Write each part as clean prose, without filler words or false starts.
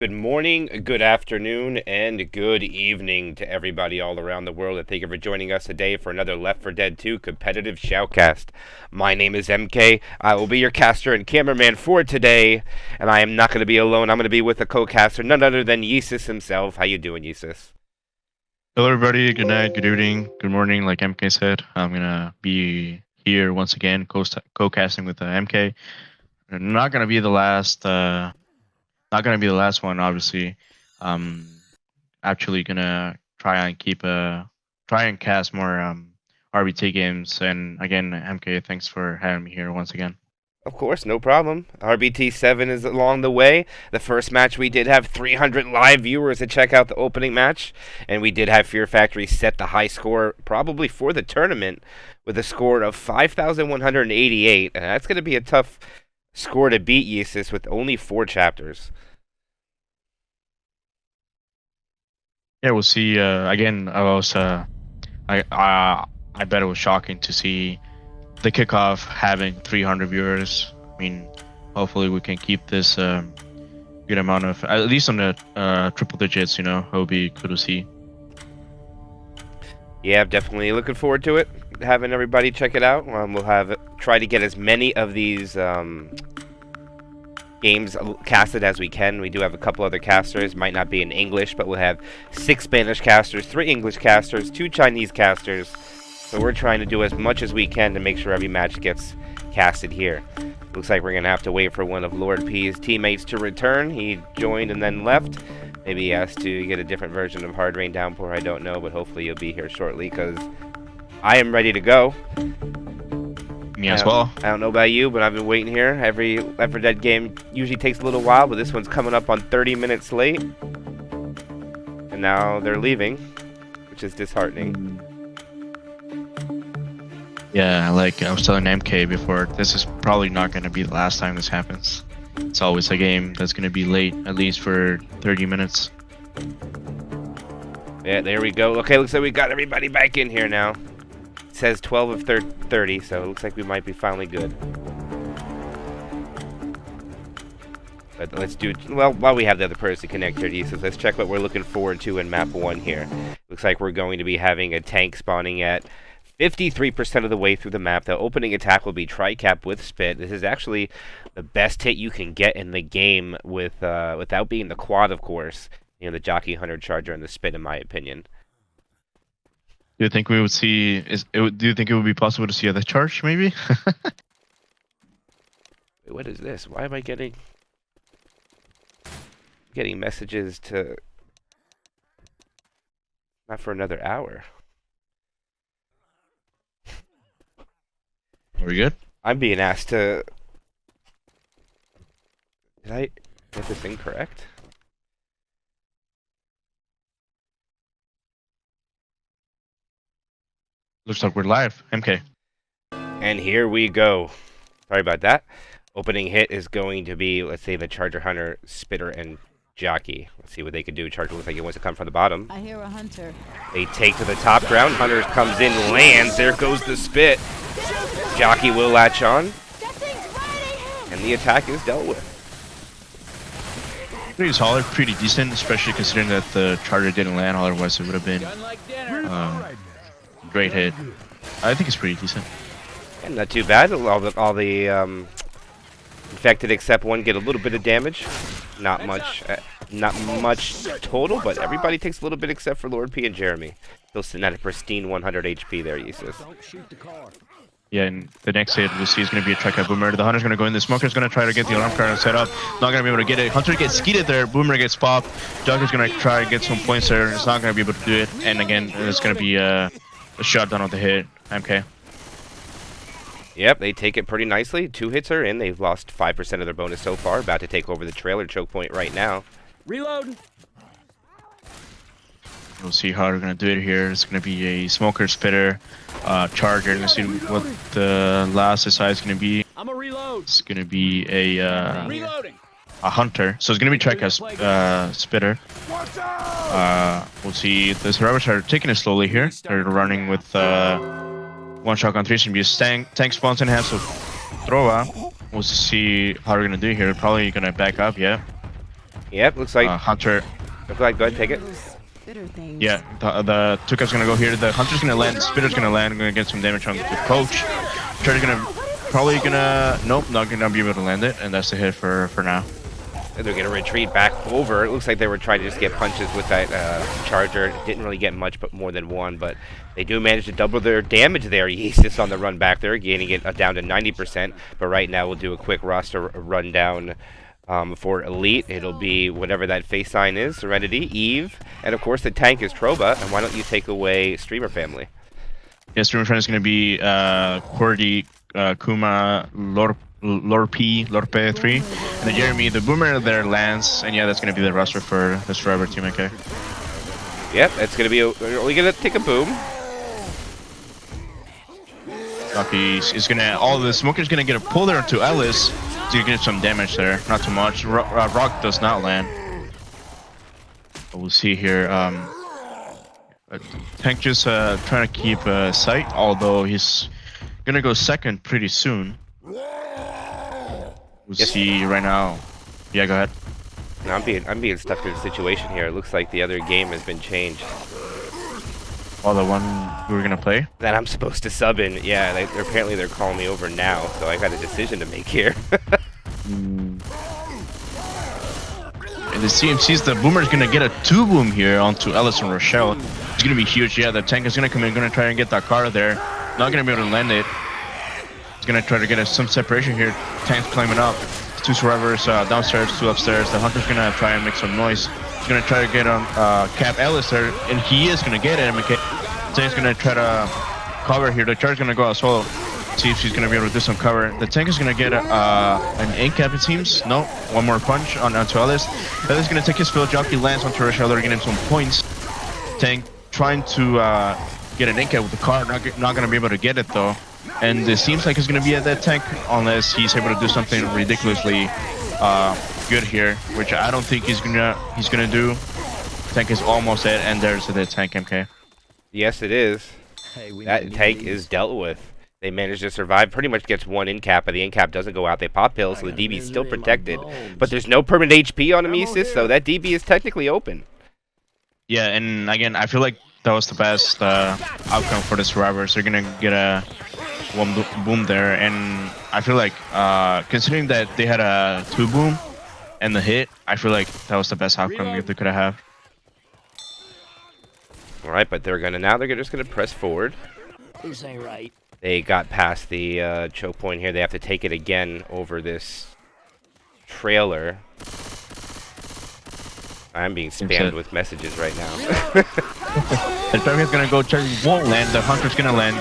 Good morning, good afternoon, and good evening to everybody all around the world. And thank you for joining us today for another Left 4 Dead 2 competitive shoutcast. My name is MK. I will be your caster and cameraman for today, and I am not going to be alone. I'm going to be with a co-caster, none other than Yisus himself. How you doing, Yisus? Hello, everybody. Good night, good evening, good morning. Like MK said, I'm gonna be here once again, co-casting with MK. Not gonna be the last. Not gonna be the last one, obviously. Actually gonna try and cast more RBT games. And again, MK, thanks for having me here once again. Of course, no problem. RBT 7 is along the way. The first match, we did have 300 live viewers to check out the opening match, and we did have Fear Factory set the high score probably for the tournament with a score of 5,188, and that's going to be a tough score to beat, Yesus, with only 4 chapters. Yeah, we'll see. Again, I bet it was shocking to see the kickoff having 300 viewers. I mean, hopefully we can keep this good amount of, at least on the triple digits. It'll be cool to see. Yeah, definitely looking forward to it. Having everybody check it out. We'll try to get as many of these games casted as we can. We do have a couple other casters, might not be in English, but we'll have 6 Spanish casters, 3 English casters, 2 Chinese casters. So we're trying to do as much as we can to make sure every match gets casted here. Looks like we're going to have to wait for one of Lord P's teammates to return. He joined and then left. Maybe he has to get a different version of Hard Rain Downpour, I don't know, but hopefully he'll be here shortly because I am ready to go. Me as well. I don't know about you, but I've been waiting here. Every Left 4 Dead game usually takes a little while, but this one's coming up on 30 minutes late. And now they're leaving, which is disheartening. Yeah, like I was telling MK before, this is probably not going to be the last time this happens. It's always a game that's going to be late, at least for 30 minutes. Yeah, there we go. Okay, looks like we got everybody back in here now. It says 12 of 30, so it looks like we might be finally good. But let's do, well, while we have the other person connected, Yisus, let's check what we're looking forward to in map 1 here. Looks like we're going to be having a tank spawning at 53% of the way through the map. The opening attack will be Tricap with Spit. This is actually the best hit you can get in the game without being the quad, of course. The Jockey Hunter Charger and the Spit, in my opinion. Do you think we would see? Do you think it would be possible to see other charge, maybe? Wait, what is this? Why am I getting messages to not for another hour? Are we good? I'm being asked to. Did I get this incorrect? Looks like we're live. MK. And here we go. Sorry about that. Opening hit is going to be, let's say, the Charger Hunter, Spitter, and Jockey. Let's see what they can do. Charger looks like he wants to come from the bottom. I hear a hunter. They take to the top ground. Hunter comes in, lands. There goes the Spit. Jockey will latch on. And the attack is dealt with. Pretty solid, pretty decent, especially considering that the Charger didn't land. Otherwise, it would have been great hit. I think it's pretty decent. And not too bad. All the infected except one get a little bit of damage. Not much total, but everybody takes a little bit except for Lord P and Jeremy. Still sitting at a pristine 100 HP there, Yisus. Yeah, and the next hit we'll see is going to be a Tricap Boomer. The Hunter's going to go in. The Smoker's going to try to get the alarm card set up. Not going to be able to get it. Hunter gets skeeted there. Boomer gets popped. Joker's going to try to get some points there. It's not going to be able to do it. And again, it's going to be a shutdown of the hit. MK. Yep, they take it pretty nicely. 2 hits are in. They've lost 5% of their bonus so far. About to take over the trailer choke point right now. Reload. We'll see how they're going to do it here. It's going to be a Smoker, Spitter, Charger. Let's see what the last SI is going to be. I'm a reload. It's going to be Reloading. a Hunter. So it's going to be Tricap Spitter. We'll see. The survivors are taking it slowly here. They're running with one shotgun, 3 symbiotes. Tank spawns in hand, so throw out. We'll see how they're going to do here. Probably going to back up, yeah. Yep, looks like Hunter. go ahead, take it. Yeah, the Tuka's gonna go here. The Hunter's gonna land. The Spitter's gonna land. Gonna get some damage on the Coach. Charger's gonna nope, not gonna be able to land it, and that's the hit for now. And they're gonna retreat back over. It looks like they were trying to just get punches with that Charger. Didn't really get much, but more than one. But they do manage to double their damage there. Yisus on the run back there, gaining it down to 90%. But right now we'll do a quick roster rundown. For Elite, it'll be whatever that face sign is, Serenity, Eve, and of course the tank is Troba. And why don't you take away Streamer Family? Yeah, Streamer Family is going to be Cordy, Kuma, Lorpe 3, and then Jeremy, the Boomer there lands, and yeah, that's going to be the roster for this forever team, okay? Yep, it's going to be, we're only going to take a boom. Lucky is going to, all the Smoker's going to get a pull there to Ellis. So you get some damage there, not too much. Rock does not land. But we'll see here. Tank just trying to keep sight, although he's gonna go second pretty soon. We'll see right now. Yeah, go ahead. No, I'm being stuck in a situation here. It looks like the other game has been changed. Oh, the one we were gonna play? That I'm supposed to sub in. Yeah, apparently they're calling me over now, so I got a decision to make here. And the CMC's the Boomer's gonna get a 2-boom here onto Ellis and Rochelle. It's gonna be huge. Yeah, the tank is gonna come in, gonna try and get that car there. Not gonna be able to land it. He's gonna try to get some separation here. Tank's climbing up. 2 survivors downstairs, 2 upstairs. The Hunter's gonna try and make some noise. He's gonna try to get on Cap Ellis there, and he is gonna get it. Tank's gonna try to cover here. The Charger's gonna go out solo. See if she's gonna be able to do some cover. The tank is gonna get an ink cap, it seems. No, one more punch onto Ellis. Ellis is gonna take his fill. Jockey lands onto Rochelle. They're getting some points. Tank trying to get an ink cap with the car. Not gonna be able to get it though. And it seems like it's gonna be at that tank unless he's able to do something ridiculously good here, which I don't think he's gonna do. Tank is almost dead, and there's the tank MK. Yes, it is. That tank is dealt with. They managed to survive. Pretty much gets one in cap, but the in cap doesn't go out. They pop pills, so the DB is still protected. But there's no permanent HP on Yisus, so that DB is technically open. Yeah, and again, I feel like that was the best outcome for the survivors. They're gonna get a one boom there, and I feel like considering that they had a 2-boom and the hit, I feel like that was the best outcome they could have. All right, but they're just gonna press forward. This ain't right. They got past the choke point here. They have to take it again over this trailer. I'm being spammed with messages right now. The target's gonna go, Charlie won't land, the Hunter's gonna land.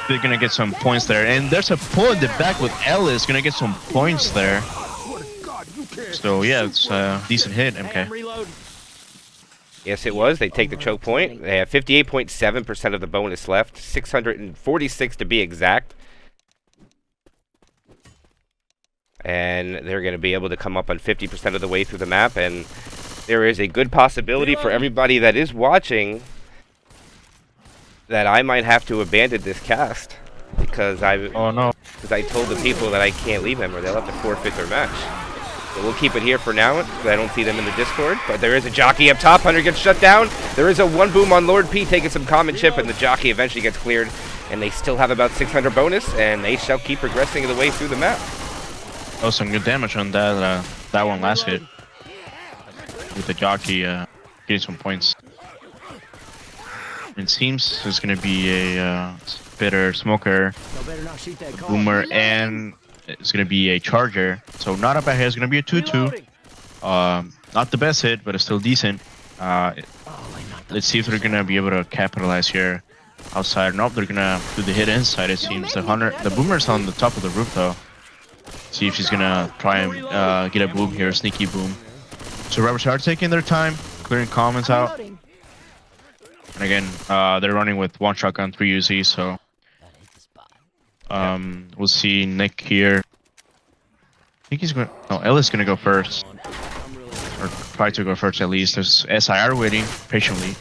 They're gonna get some points there. And there's a pull in the back with Ellis, gonna get some points there. So yeah, it's a decent hit, MK. Yes, it was. They take the choke point. They have 58.7% of the bonus left. 646 to be exact. And they're going to be able to come up on 50% of the way through the map. And there is a good possibility for everybody that is watching that I might have to abandon this cast. Because I told the people that I can't leave them or they'll have to forfeit their match. So we'll keep it here for now, because I don't see them in the Discord. But there is a jockey up top. Hunter gets shut down. There is a 1-boom on Lord P taking some common chip, and the jockey eventually gets cleared. And they still have about 600 bonus, and they shall keep progressing the way through the map. Oh, some good damage on that one last hit. With the jockey getting some points. It seems there's going to be a Spitter, Smoker, Boomer, and it's going to be a Charger. So not a bad hit. It's going to be a 2-2. Not the best hit, but it's still decent. Let's see if they're going to be able to capitalize here outside. Nope, they're going to do the hit inside, it seems. The Boomer's on the top of the roof, though. See if she's going to try and get a boom here, a sneaky boom. So Roberts are taking their time, clearing commons out. And again, they're running with 1 shotgun, 3 UZ, so... we'll see Nick here. I think he's going. No, Ellis is going to go first, or try to go first at least. There's SIR waiting patiently.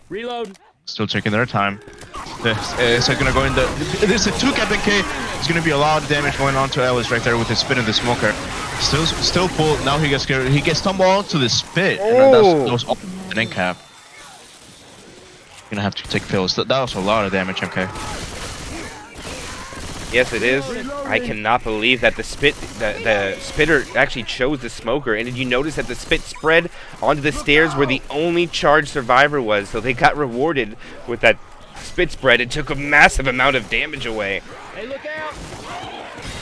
Reload. Still taking their time. The SIR going to go in the. There's a 2 cap NK. There's going to be a lot of damage going on to Ellis right there with his spin and the smoker. Still pulled. Now he gets scared. He gets tumbled to the spit. And that was all an end cap. Gonna have to take pills. That was a lot of damage, MK. Yes, it is. I cannot believe that the spitter actually chose the smoker. And did you notice that the spit spread onto the stairs where the only charged survivor was? So they got rewarded with that spit spread. It took a massive amount of damage away. Hey, look out!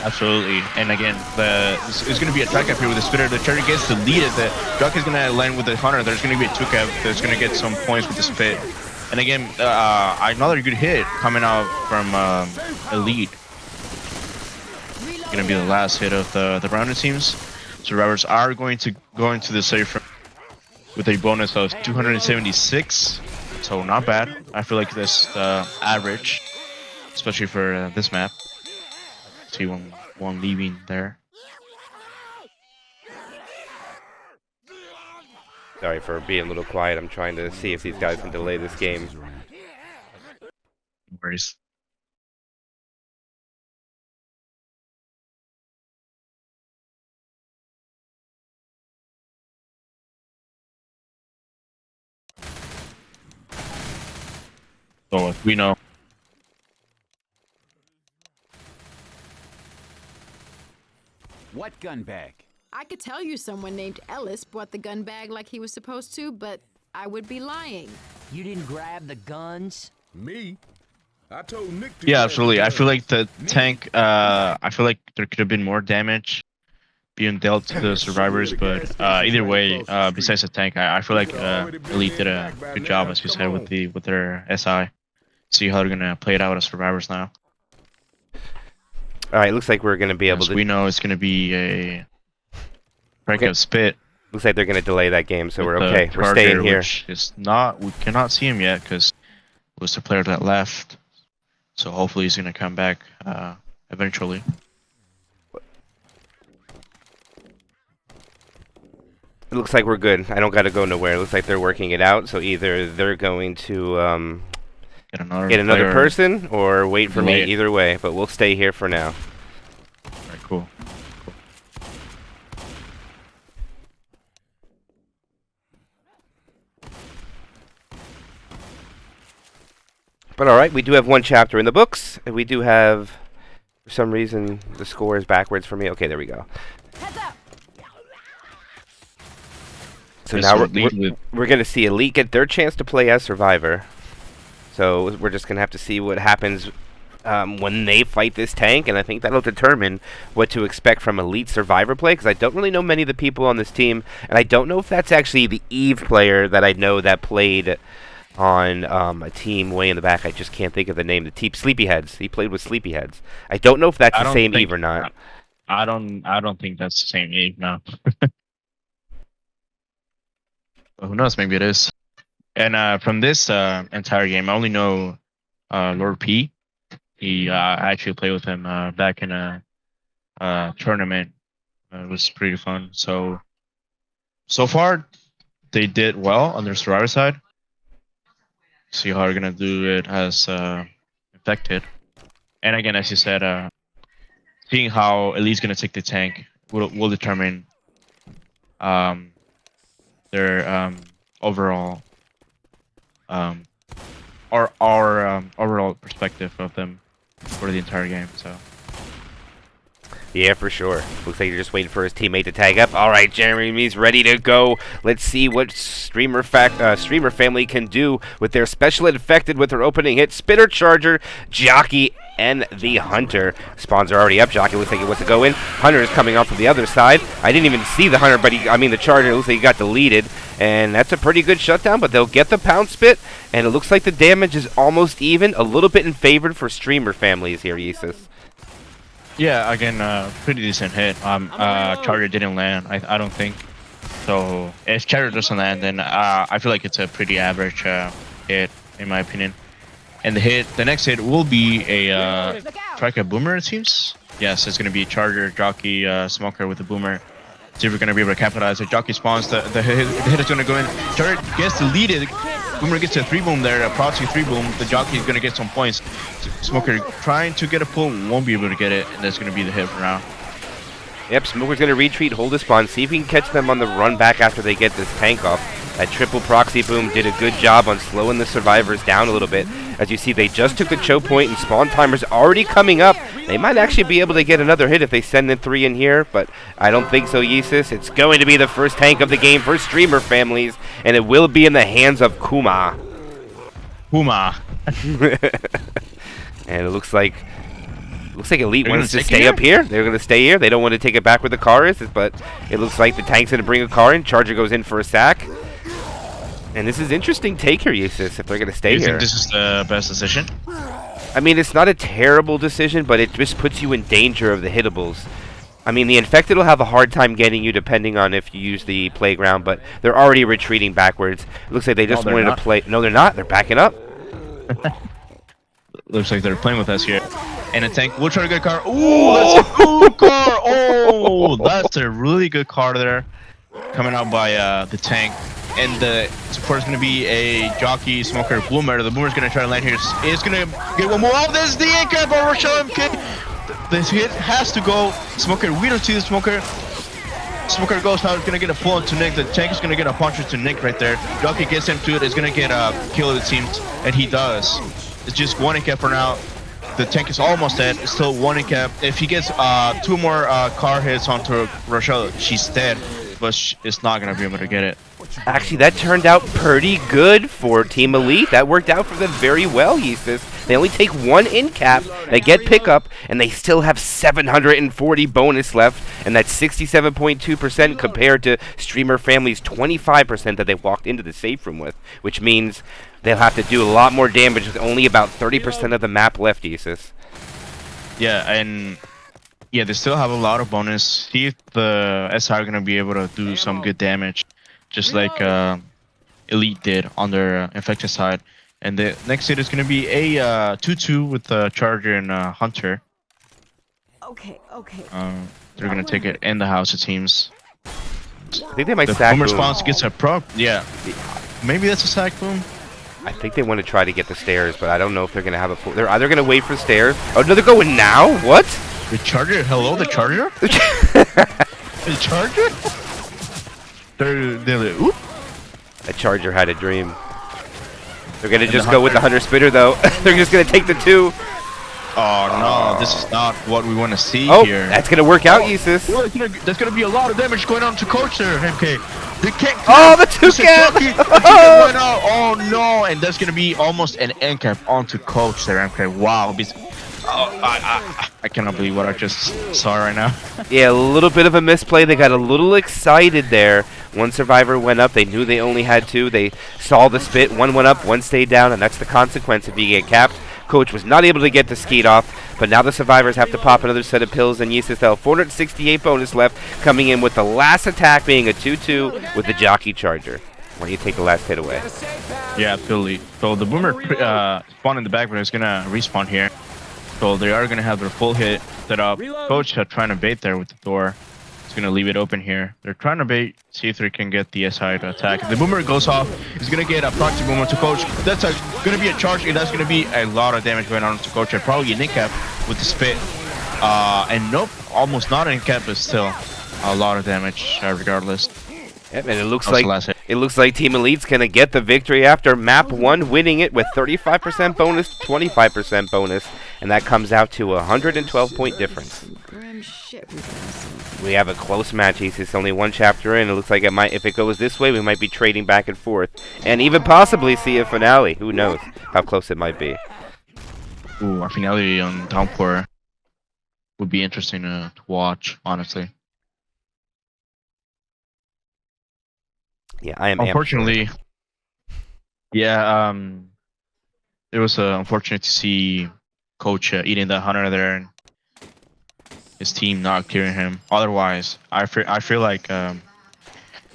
Absolutely. And again, it's going to be a track up here with the spitter. The charger gets deleted. The jockey is going to land with the hunter. There's going to be a 2-cap that's going to get some points with the spit. And again, another good hit coming out from Elite. Going to be the last hit of the round, it seems. Survivors are going to go into the safe with a bonus of 276. So not bad. I feel like this average, especially for this map. See one leaving there. Sorry for being a little quiet. I'm trying to see if these guys can delay this game. No worries. So if we know. What gun bag? I could tell you someone named Ellis bought the gun bag like he was supposed to, but I would be lying. You didn't grab the guns? Me? I told Nick to. Yeah, absolutely. I feel like the tank. I feel like there could have been more damage being dealt to the survivors, but either way, besides the tank, I feel like Elite did a good job, as you said, with their SI. See how they're gonna play it out as survivors now. All right, looks like we're gonna be able to. We know it's gonna be a breakout spit. Looks like they're gonna delay that game, so we're okay. We're staying here. Which is not. We cannot see him yet because it was the player that left. So hopefully he's gonna come back eventually. It looks like we're good. I don't gotta go nowhere. It looks like they're working it out. So either they're going to get another person or wait for me. Either way, but we'll stay here for now. Alright, cool. But alright, we do have one chapter in the books, and we do have, for some reason, the score is backwards for me. Okay, there we go. So now we're going to see Elite get their chance to play as Survivor. So we're just going to have to see what happens when they fight this tank, and I think that'll determine what to expect from Elite Survivor play, because I don't really know many of the people on this team, and I don't know if that's actually the Eve player that I know that played on a team way in the back. I just can't think of the name. The team Sleepyheads. He played with Sleepyheads. I don't know if that's the same Eve or not. I don't think that's the same Eve, no. Well, who knows? Maybe it is. And from this entire game, I only know Lord P. He actually played with him back in a tournament. It was pretty fun. So far, they did well on their survivor side. See how they're gonna do it as infected. And again, as you said, seeing how Elite's gonna take the tank will determine their overall our overall perspective of them for the entire game. So yeah, for sure. Looks like you're just waiting for his teammate to tag up. All right, Jeremy's ready to go. Let's see what Streamer Family can do with their special infected with their opening hit. Spitter, Charger, Jockey, and the Hunter. Spawns are already up. Jockey looks like he wants to go in. Hunter is coming off from the other side. I didn't even see the Hunter, but the Charger looks like he got deleted. And that's a pretty good shutdown, but they'll get the pound spit. And it looks like the damage is almost even. A little bit in favor for Streamer Families here, Yisus. yeah, again, pretty decent hit. Charger didn't land. I don't think. So if Charger doesn't land, then I feel like it's a pretty average hit in my opinion. And the next hit will be a Trika Boomer, it seems. Yes, it's going to be Charger, Jockey, Smoker with the Boomer. See if we're going to be able to capitalize. The Jockey spawns, the hit is going to go in. Charger gets deleted. Boomer gets a 3-boom there, a proxy 3-boom. The Jockey is going to get some points. Smoker trying to get a pull, won't be able to get it, and that's going to be the hit for now. Yep, Smoker's going to retreat, hold his spawn, see if we can catch them on the run back after they get this tank off. That triple proxy boom did a good job on slowing the survivors down a little bit. As you see, they just took the choke point and spawn timer's already coming up. They might actually be able to get another hit if they send in 3 in here, but I don't think so, Yisus. It's going to be the first tank of the game for streamer families, and it will be in the hands of Kuma. Puma. And it looks like Elite They're wants to gonna stay take it up here. They're going to stay here. They don't want to take it back where the car is, but it looks like the tank's going to bring a car in. Charger goes in for a sack. And this is interesting take here, Yisus, if they're going to stay Do you here. think this is the best decision? I mean, it's not a terrible decision, but it just puts you in danger of the hittables. I mean, the Infected will have a hard time getting you depending on if you use the playground, but they're already retreating backwards. It looks like they just wanted to play. No, they're not. They're backing up. Looks like they're playing with us here. And a tank will try to get a car. Ooh, that's a good car. Oh, that's a really good car there. Coming out by the tank. And the support is going to be a jockey, Smoker, Bloomer. The Boomer's going to try to land here. It's going to get one more. Oh, this is the incap over Rochelle MK. This hit has to go. Smoker, we don't see the Smoker. Smoker goes now. It's going to get a full to Nick. The tank is going to get a puncher to Nick right there. Jockey gets him to it. It's going to get a kill, it seems. And he does. It's just 1 incap for now. The tank is almost dead. It's still 1 incap. If he gets 2 more car hits onto Rochelle, she's dead. But it's not going to be able to get it. Actually, that turned out pretty good for Team Elite. That worked out for them very well, Yisus. They only take 1 in cap, they get pickup, and they still have 740 bonus left, and that's 67.2% compared to Streamer Family's 25% that they walked into the safe room with, which means they'll have to do a lot more damage with only about 30% of the map left, Yisus. Yeah, and yeah, they still have a lot of bonus. See if the SI are going to be able to do some good damage, just like Elite did on their Infected side. And the next hit is going to be a 2-2 with Charger and Hunter. Okay. They're going to take it in the house, it seems. I think they might The sack Boomer boom. spawns gets a proc. Yeah. Maybe that's a sack boom. I think they want to try to get the stairs, but I don't know if they're going to have a full... They're either going to wait for stairs... Oh, no, they're going now? What? The Charger? Hello, the Charger? The Charger? They're like, oop. A Charger had a dream. They're going to just go with the Hunter Spitter, though. They're just going to take the 2. Oh, no, this is not what we want to see Oh, here. that's going to work out, Yisus. Well, there's gonna be a lot of damage going on to Coach there, MK. They can't. Oh, the 2 cap! Oh no, and that's gonna be almost an end cap onto Coach there, MK. Wow. I cannot believe what I just saw right now. Yeah, a little bit of a misplay. They got a little excited there. One survivor went up. They knew they only had 2. They saw the spit. 1 went up, 1 stayed down, and that's the consequence if you get capped. Coach was not able to get the skeet off, but now the survivors have to pop another set of pills, and Yisus still 468 bonus left, coming in with the last attack being a 2-2 with the Jockey Charger. Why don't you take the last hit away? Yeah, absolutely. So the Boomer spawned in the back, but it's gonna respawn here. So they are gonna have their full hit set up. Coach trying to bait there with the door. He's gonna leave it open here. They're trying to bait, see if they can get the SI to attack. If the Boomer goes off, he's gonna get a proxy Boomer to Coach. That's gonna be a charge, and that's gonna be a lot of damage going on to Coach. And probably an in-cap with the spit. And nope, almost not an in-cap, but still a lot of damage regardless. Yep, and it looks That was the last hit. like Team Elite's gonna get the victory after map 1, winning it with 35% bonus, 25% bonus, and that comes out to a 112-point difference. Grim shit. We have a close match. It's only 1 chapter in. It looks like it might. If it goes this way, we might be trading back and forth, and even possibly see a finale. Who knows how close it might be? Ooh, our finale on Downpour would be interesting to watch, honestly. Yeah, I am. Unfortunately, yeah, it was unfortunate to see Coach eating that Hunter there and his team not clearing him. Otherwise, I feel like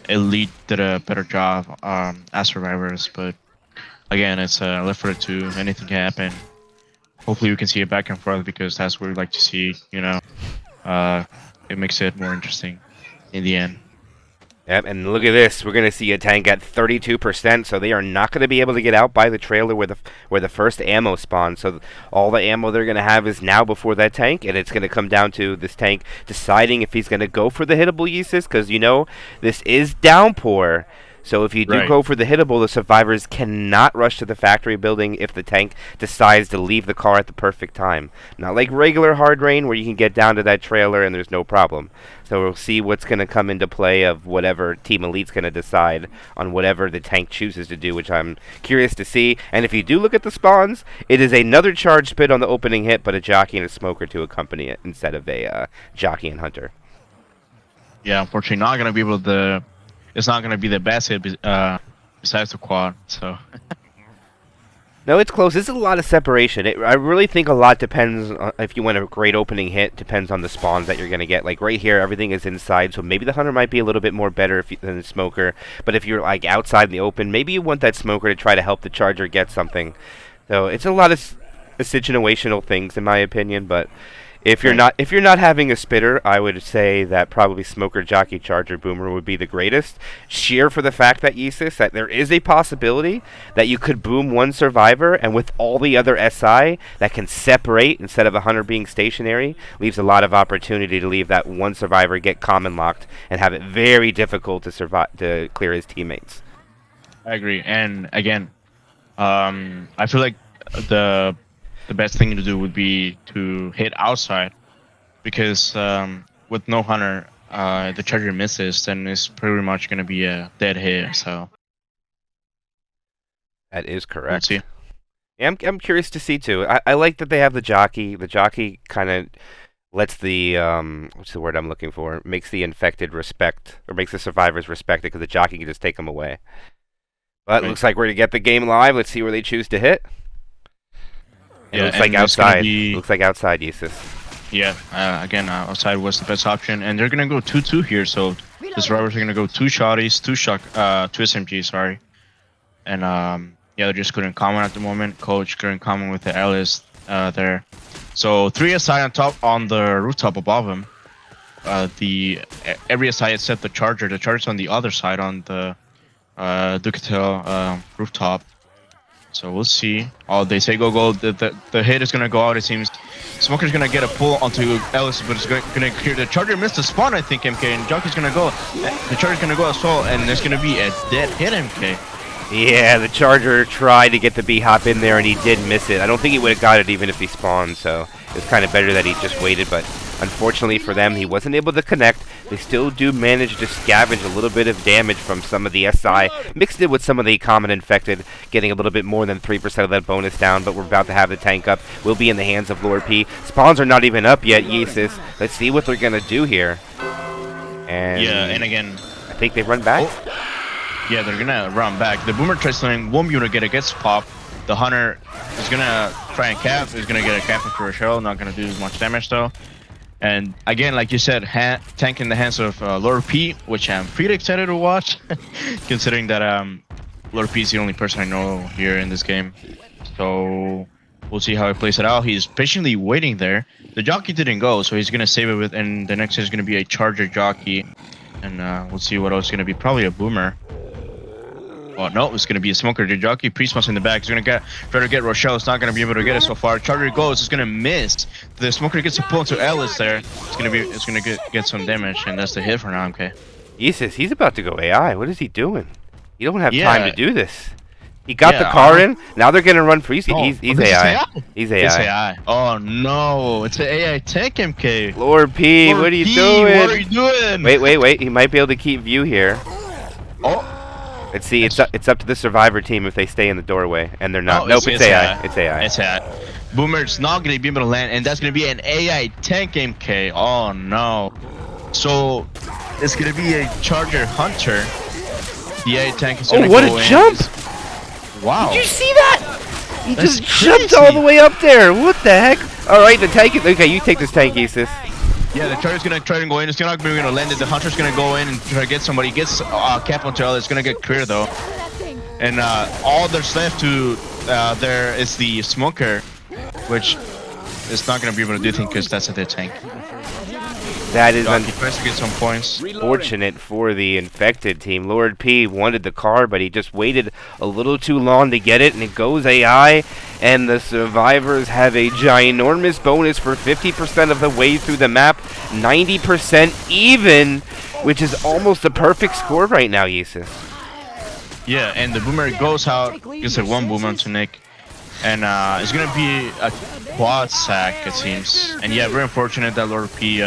Elite did a better job as survivors, but again, it's left for it to anything can happen. Hopefully, we can see it back and forth because that's what we like to see. You know, it makes it more interesting in the end. Yep, and look at this. We're going to see a tank at 32%, so they are not going to be able to get out by the trailer where the first ammo spawns. So all the ammo they're going to have is now before that tank, and it's going to come down to this tank deciding if he's going to go for the hittable Yisus, because, you know, this is downpour. So if you do go for the hittable, the survivors cannot rush to the factory building if the tank decides to leave the car at the perfect time. Not like regular hard rain where you can get down to that trailer and there's no problem. So we'll see what's going to come into play of whatever Team Elite's going to decide on whatever the tank chooses to do, which I'm curious to see. And if you do look at the spawns, it is another charged pit on the opening hit, but a jockey and a smoker to accompany it instead of a jockey and hunter. Yeah, unfortunately not going to be able to... It's not going to be the best hit besides the quad, so... No, it's close. This is a lot of separation. I really think a lot depends on, if you want a great opening hit, depends on the spawns that you're going to get. Like right here, everything is inside, so maybe the hunter might be a little bit more better than the smoker. But if you're like outside in the open, maybe you want that smoker to try to help the charger get something. So it's a lot of situational things, in my opinion. But if you're not having a spitter, I would say that probably smoker, jockey, charger, boomer would be the greatest. Sheer for the fact that Yisus, that there is a possibility that you could boom one survivor, and with all the other SI that can separate instead of a hunter being stationary, leaves a lot of opportunity to leave that one survivor get common locked and have it very difficult to survive to clear his teammates. I agree, and again, I feel like the best thing to do would be to hit outside, because with no hunter, the charger misses, then it's pretty much going to be a dead hit. So that is correct. We'll see. Yeah, I'm curious to see too. I like that they have the jockey. The jockey kind of lets the what's the word I'm looking for? Makes the infected respect, or makes the survivors respect it, because the jockey can just take them away. But looks like we're gonna get the game live. Let's see where they choose to hit. It looks like outside. Looks like outside, Yisus. Yeah, again, outside was the best option, and they're gonna go 2-2 here. So the survivors are gonna go 2 shotties, 2 SMGs, sorry, and yeah, they're just good in common at the moment. Coach good in common with the Alice there. So 3 SI on top on the rooftop above him. Every SI except the charger. The charger's on the other side on the Ducatel rooftop. So we'll see. Oh, they say go. The hit is gonna go out. It seems Smoker's gonna get a pull onto Ellis, but it's gonna clear. The charger missed the spawn, I think, MK, and Jockey's gonna go. The charger's gonna go as well, and there's gonna be a dead hit, MK. Yeah, the charger tried to get the B-hop in there, and he did miss it. I don't think he would have got it even if he spawned, so it's kind of better that he just waited, but unfortunately for them, he wasn't able to connect. They still do manage to scavenge a little bit of damage from some of the SI, mixed it with some of the common infected, getting a little bit more than 3% of that bonus down, but we're about to have the tank up. We'll be in the hands of Lord P. Spawns are not even up yet, Yisus. Let's see what they're going to do here. And yeah, and again, I think they run back. Oh. Yeah, they're gonna run back. The boomer tries something, won't be able to get it, gets popped. The hunter is gonna try and cap. He's gonna get a cap for a shell, not gonna do much damage though. And again, like you said, tank in the hands of Lord P, which I'm pretty excited to watch, considering that Lord P is the only person I know here in this game. So we'll see how he plays it out. He's patiently waiting there. The jockey didn't go, so he's gonna save it with, and the next is gonna be a charger jockey, and we'll see what else is gonna be. Probably a boomer. Oh no, it's gonna be a smoker. The jockey Priestmas in the back. He's gonna try to get Rochelle. It's not gonna be able to get it so far. Charger goes. It's gonna miss. The smoker gets a pull into Ellis there. It's gonna get some damage, and that's the hit for now. Okay. Yisus, he's about to go AI. What is he doing? You don't have time to do this. He got the car in. Now they're gonna run for. He's AI. He's AI. It's AI. Oh no, it's an AI tech, MK. Lord P, what are you doing? What are you doing? Wait. He might be able to keep view here. Oh. Let's see. It's up to the survivor team if they stay in the doorway, and they're not. Nope, it's AI. It's AI. It's AI. Boomer's not gonna be able to land, and that's gonna be an AI tank, MK. Oh no. So it's gonna be a charger hunter. The AI tank is gonna go in. Oh, what a jump! Wow. Did you see that? He That's just jumped all the way up there. What the heck? All right, the tank. Okay, you take this tank, Yisus. Yeah, the charger's gonna try to go in. It's not gonna land it. The hunter's gonna go in and try to get somebody. Gets cap on tail. It's gonna get clear though. And all there's left to there is the smoker, which is not gonna be able to do anything because that's a dead tank. That is Jockey tries to get some points. unfortunate for the infected team. Lord P wanted the car, but he just waited a little too long to get it, and it goes AI, and the survivors have a ginormous bonus for 50% of the way through the map, 90% even, which is almost a perfect score right now, Yisus. Yeah, and the boomer goes out. Gets a 1 boomer to Nick. And it's going to be a quad sack, it seems. And yeah, very unfortunate that Lord P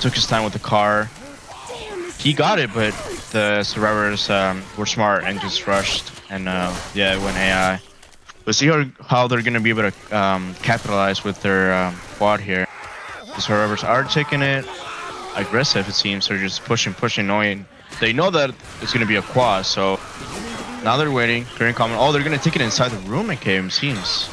took his time with the car. He got it, but the survivors were smart and just rushed. And yeah, it went AI. We'll see how they're going to be able to capitalize with their quad here. The survivors are taking it aggressive, it seems. They're just pushing, knowing they know that it's going to be a quad, so now they're waiting. Clearing common. Oh, they're going to take it inside the room, it seems.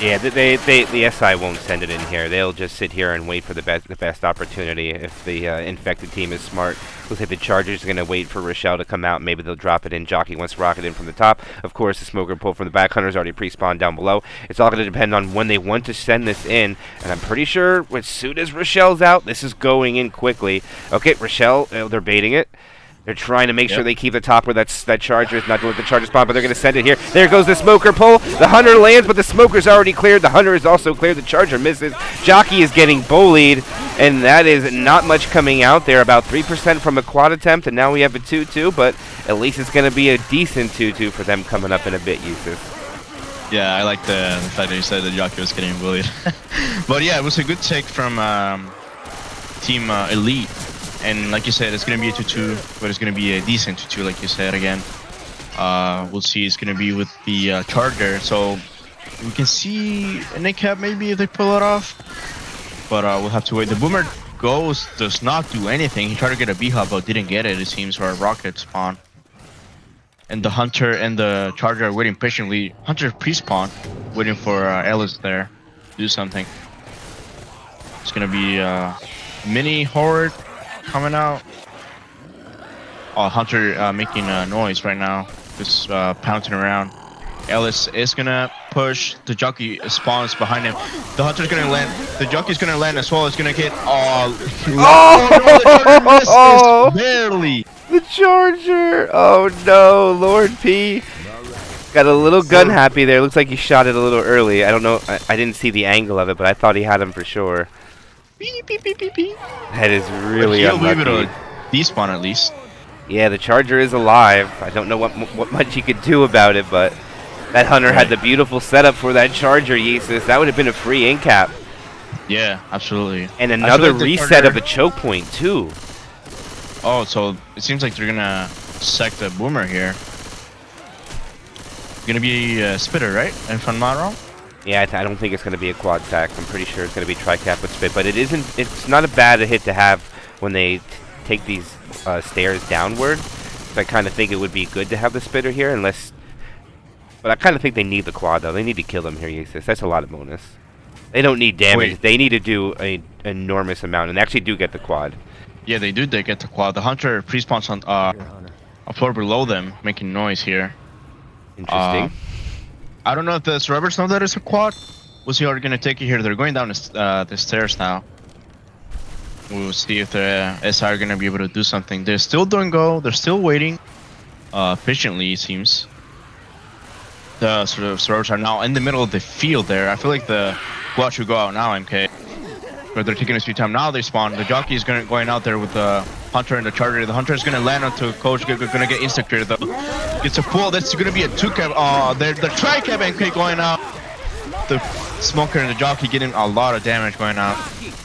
Yeah, the SI won't send it in here. They'll just sit here and wait for the best opportunity. If the infected team is smart, looks like the Chargers are going to wait for Rochelle to come out. Maybe they'll drop it in. Jockey wants to rock it in from the top. Of course, the smoker pull from the back. Hunter's already pre-spawned down below. It's all going to depend on when they want to send this in. And I'm pretty sure as soon as Rochelle's out, this is going in quickly. Okay, Rochelle, they're baiting it. They're trying to make sure they keep the top where that Charger is not doing the Charger spawn, but they're going to send it here. There goes the smoker pull. The Hunter lands, but the smoker's already cleared. The Hunter is also cleared. The Charger misses. Jockey is getting bullied, and that is not much coming out there. About 3% from a quad attempt, and now we have a 2-2, but at least it's going to be a decent 2-2 for them coming up in a bit, Yisus. Yeah, I like the fact that you said the Jockey was getting bullied. But yeah, it was a good take from Team Elite. And like you said, it's going to be a 2-2, but it's going to be a decent 2-2, like you said again. We'll see. It's going to be with the Charger. So we can see a Nick Cap maybe if they pull it off. But we'll have to wait. The Boomer does not do anything. He tried to get a B-Hub, but didn't get it, it seems, or a rocket spawn. And the Hunter and the Charger are waiting patiently. Hunter pre-spawn, waiting for Ellis there to do something. It's going to be mini Horde coming out. Oh, Hunter making a noise right now, just pouncing around. Ellis is gonna push. The Jockey spawns behind him. The Hunter's gonna land. The Jockey's gonna land as well. It's gonna get. Oh no! The Charger misses barely. The Charger! Oh no, Lord P got a little gun happy there. Looks like he shot it a little early. I don't know. I didn't see the angle of it, but I thought he had him for sure. Beep, beep, beep, beep, beep. That is really unlucky. He'll despawn at least. Yeah, the Charger is alive. I don't know what much he could do about it, but that Hunter had the beautiful setup for that Charger, Yisus. That would have been a free in cap. Yeah, absolutely. And another reset of the choke point too. Oh, so it seems like they're gonna sack the Boomer here. Gonna be a Spitter, right? If I'm not wrong. Yeah, I don't think it's going to be a quad sack. I'm pretty sure it's going to be tri-cap with spit, but it isn't. It's not a bad hit to have when they take these stairs downward. So I kind of think it would be good to have the spitter here, unless. But I kind of think they need the quad though. They need to kill them here, Yisus. That's a lot of bonus. They don't need damage. Wait. They need to do an enormous amount, and they actually do get the quad. Yeah, they do. They get the quad. The Hunter pre-spawns on a floor below them, making noise here. Interesting. I don't know if the survivors know that it's a quad. We'll see how they're gonna take it here. They're going down the stairs now. We'll see if the SI are gonna be able to do something. They still don't go. They're still waiting patiently, it seems. The survivors are now in the middle of the field there. I feel like the quad should go out now, MK. But they're taking a sweet time. Now they spawn. The Jockey is going out there with the Hunter and the Charger. The Hunter is going to land onto Coach. Going to get insta-cleared though. It's a pull. That's going to be a 2-cap. The tri-cap MK going out. The Smoker and the Jockey getting a lot of damage going out.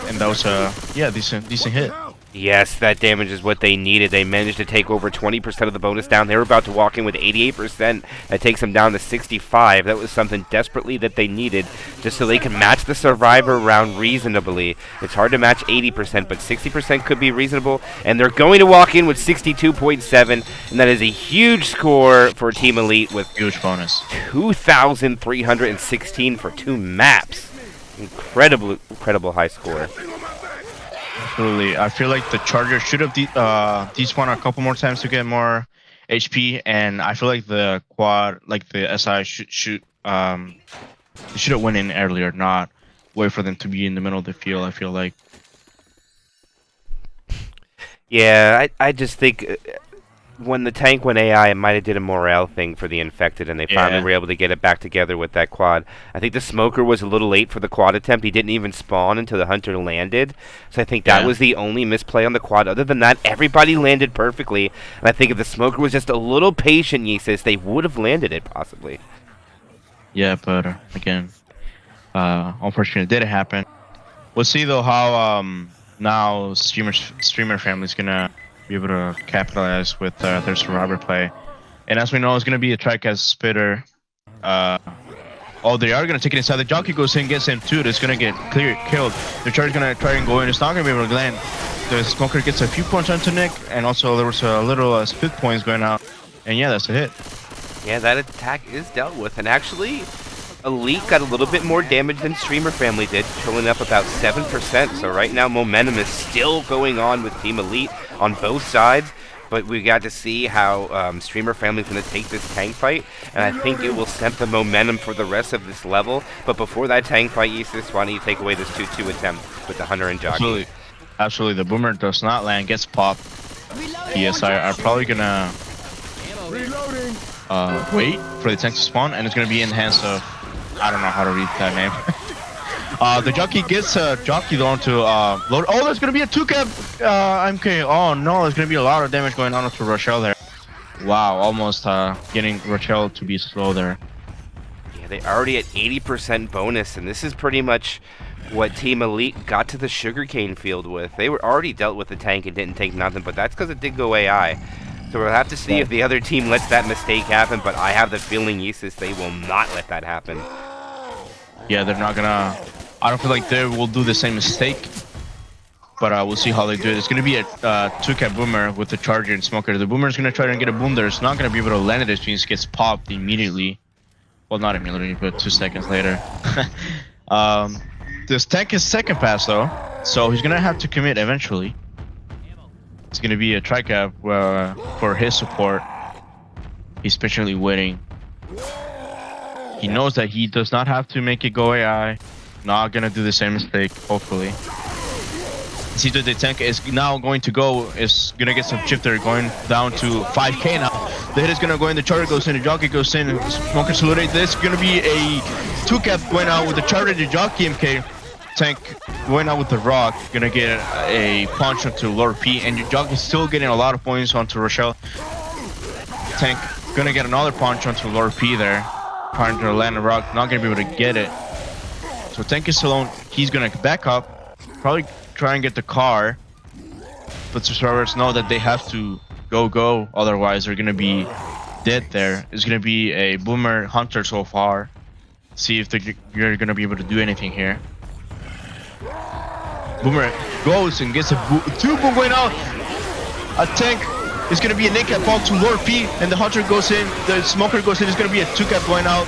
And that was a decent hit. Yes, that damage is what they needed. They managed to take over 20% of the bonus down. They were about to walk in with 88%. That takes them down to 65. That was something desperately that they needed just so they can match the Survivor round reasonably. It's hard to match 80%, but 60% could be reasonable. And they're going to walk in with 62.7, and that is a huge score for Team Elite with huge bonus. 2,316 for 2 maps. Incredible high score. Absolutely. I feel like the Charger should have despawned a couple more times to get more HP, and I feel like the quad, like the SI, should have went in earlier, not wait for them to be in the middle of the field. I feel like. Yeah, I just think when the tank went AI, it might have did a morale thing for the infected, and they finally Yeah. were able to get it back together with that quad. I think the smoker was a little late for the quad attempt. He didn't even spawn until the hunter landed, so I think that Yeah. was the only misplay on the quad. Other than that, everybody landed perfectly, and I think if the smoker was just a little patient, Yisus, they would have landed it possibly. Yeah, but again, unfortunately, it didn't happen. We'll see though how now streamer family's gonna be able to capitalize with their survivor play. And as we know, it's gonna be a track as spitter. Uh, oh, they are gonna take it inside. The jockey goes in, gets him too. It's gonna get killed. The charge gonna try and go in. It's not gonna be able to land. The smoker gets a few points onto Nick, and also there was a little split points going out. And yeah, that's a hit. Yeah, that attack is dealt with, and actually, Elite got a little bit more damage than Streamer Family did, filling up about 7%. So right now, momentum is still going on with Team Elite on both sides. But we got to see how Streamer Family is going to take this tank fight, and I think it will set the momentum for the rest of this level. But before that tank fight, Yisus, why don't you take away this 2-2 attempt with the Hunter and Jockey? Absolutely, absolutely. The boomer does not land, gets popped. PSI are probably gonna wait for the tank to spawn, and it's gonna be in the hands of, I don't know how to read that name. The jockey gets jockeyed onto load. Oh, there's gonna be a 2-cap MK. Oh no, there's gonna be a lot of damage going on to Rochelle there. Wow, almost getting Rochelle to be slow there. Yeah, they already at 80% bonus, and this is pretty much what Team Elite got to the sugarcane field with. They were already dealt with the tank and didn't take nothing, but that's because it did go AI. So we'll have to see if the other team lets that mistake happen, but I have the feeling, Yisus, they will not let that happen. Yeah, they're not gonna. I don't feel like they will do the same mistake, but we'll see how they do it. It's gonna be a 2-cap boomer with the charger and smoker. The boomer is gonna try and get a boom there. It's not gonna be able to land it. It means gets popped immediately. Well, not immediately, but 2 seconds later. This tank is second pass though, so he's gonna have to commit eventually. It's gonna be a tri-cap for his support. He's patiently waiting. He knows that he does not have to make it go AI. Not gonna do the same mistake, hopefully. See that the tank is now going to go, is gonna get some shifter going down to 5k now. The hit is gonna go in, the charger goes in, the jockey goes in, smoker salute. This is gonna be a 2-cap going out with the charger, the jockey MK. Tank going out with the rock, gonna get a punch onto Lord P, and your jockey still getting a lot of points onto Rochelle. Tank gonna get another punch onto Lord P there. Trying to land a rock, not gonna be able to get it. So Tank is alone. He's gonna back up, probably try and get the car, but survivors know that they have to go, otherwise they're gonna be dead there. It's gonna be a boomer hunter so far. See if you're gonna be able to do anything here. Boomer goes and gets a 2 boom going out. A tank is gonna be a naked ball to Lord P, and the hunter goes in. The smoker goes in. It's gonna be a 2-cap going out.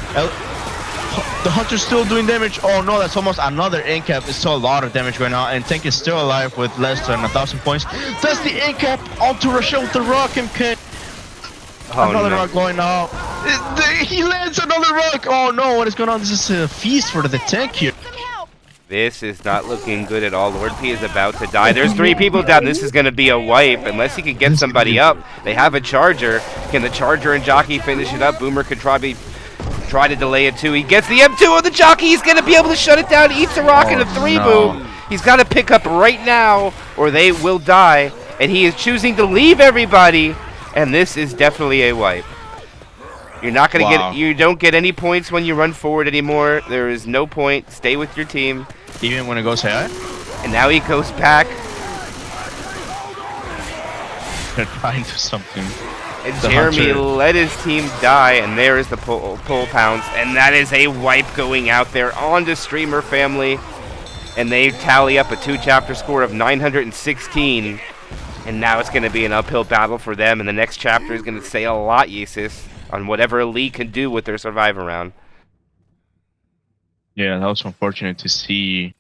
The hunter's still doing damage. Oh no, that's almost another in-cap. It's still a lot of damage going on, and tank is still alive with less than 1,000 points. That's the in-cap onto Rochelle with the rock MK. Oh, Another no. rock going out. He lands another rock. Oh no, what is going on? This is a feast for the tank here. This is not looking good at all. Lord P is about to die. There's 3 people down. This is going to be a wipe unless he can get somebody up. They have a charger. Can the charger and jockey finish it up? Boomer could try to delay it too. He gets the M2 of the jockey. He's going to be able to shut it down. Eats a rock and a 3 boom. He's got to pick up right now or they will die. And he is choosing to leave everybody. And this is definitely a wipe. You're not going to get, you don't get any points when you run forward anymore. There is no point. Stay with your team. Even when it goes AI? And now he goes back. They're trying to do something. And The Jeremy hunter. let his team die, and there is the pull pounce. And that is a wipe going out there on to Streamer Family. And they tally up a 2-chapter score of 916. And now it's going to be an uphill battle for them. And the next chapter is going to say a lot, Yisus, on whatever Elite can do with their Survivor round. Yeah, that was unfortunate to see.